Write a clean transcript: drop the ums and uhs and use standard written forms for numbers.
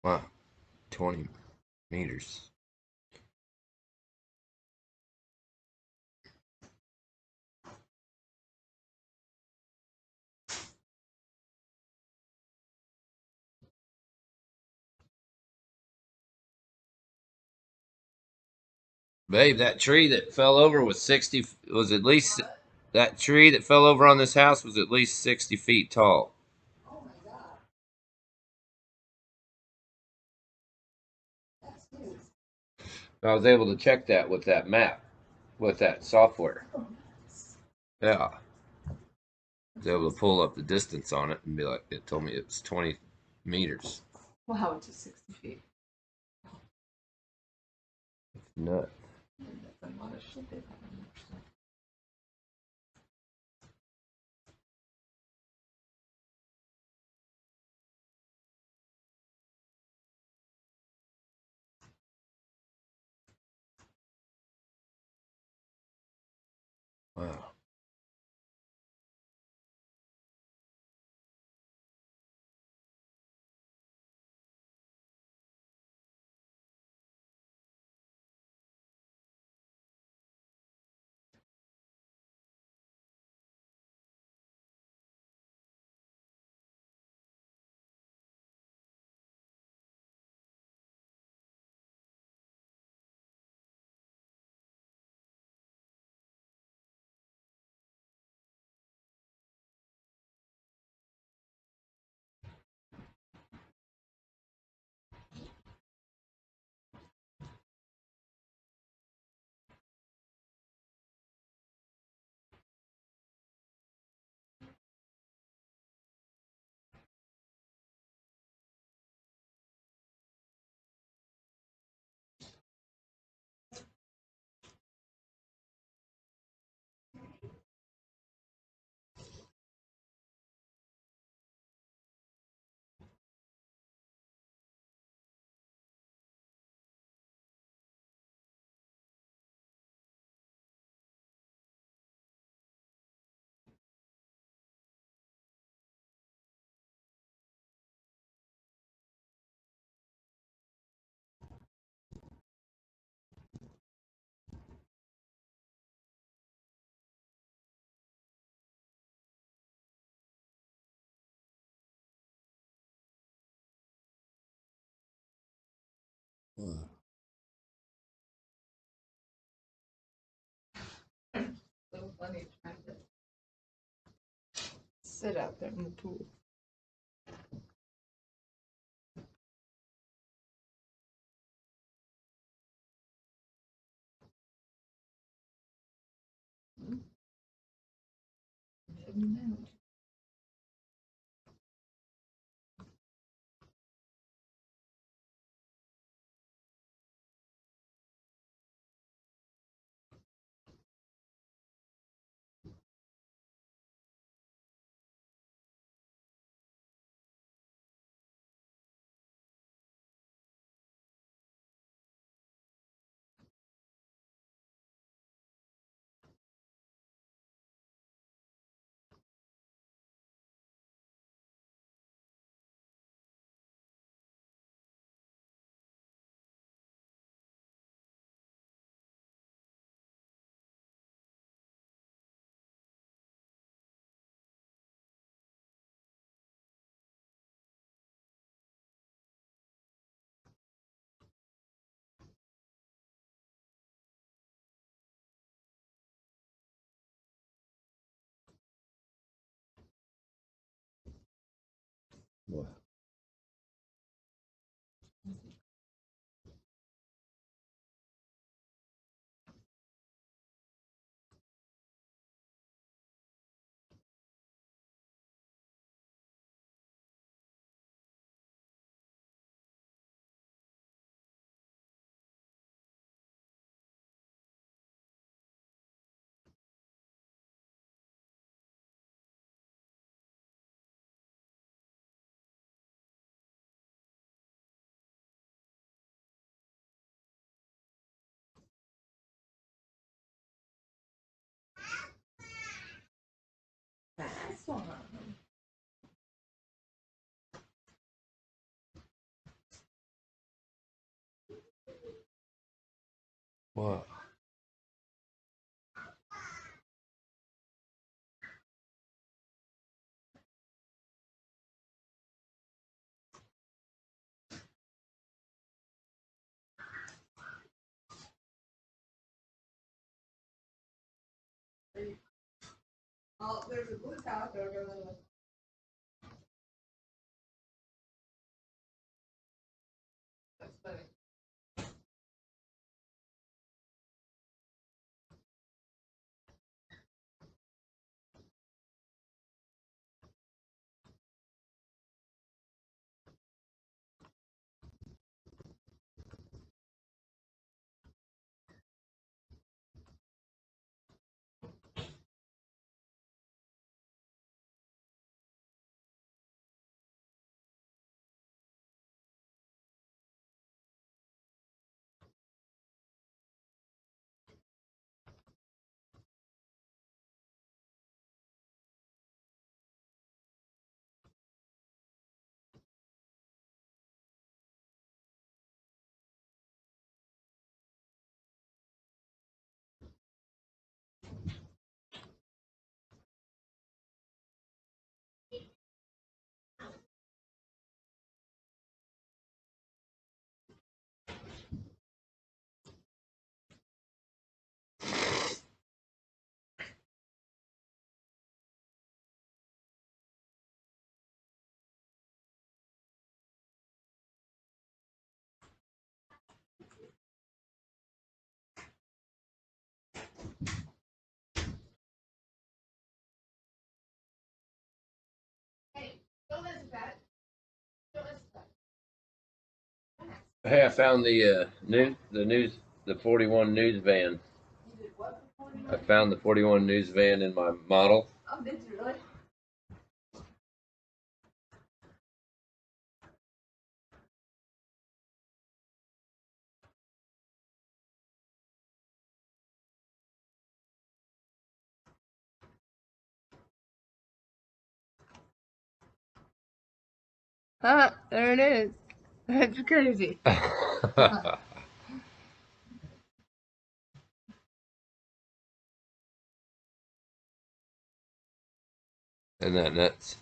Wow, 20 meters. Babe, that tree that fell over was 60, was at least, that tree that fell over on this house was at least 60 feet tall. I was able to check that with that map, with that software. Yeah. I was able to pull up the distance on it and be like, it told me it was 20 meters. Wow, to 60 feet. It's nuts. That's a lot of shit they've had. Wow. So funny trying to sit out there in the pool. Wow. Fast one. What? Oh, there's a blue top over there. That's funny. Hey, don't listen to that. Don't listen to that. Hey, I found the the 41 news van. You did what before? I found the 41 news van in my model. Oh, did you really? Ah, there it is. That's crazy. Isn't that nuts?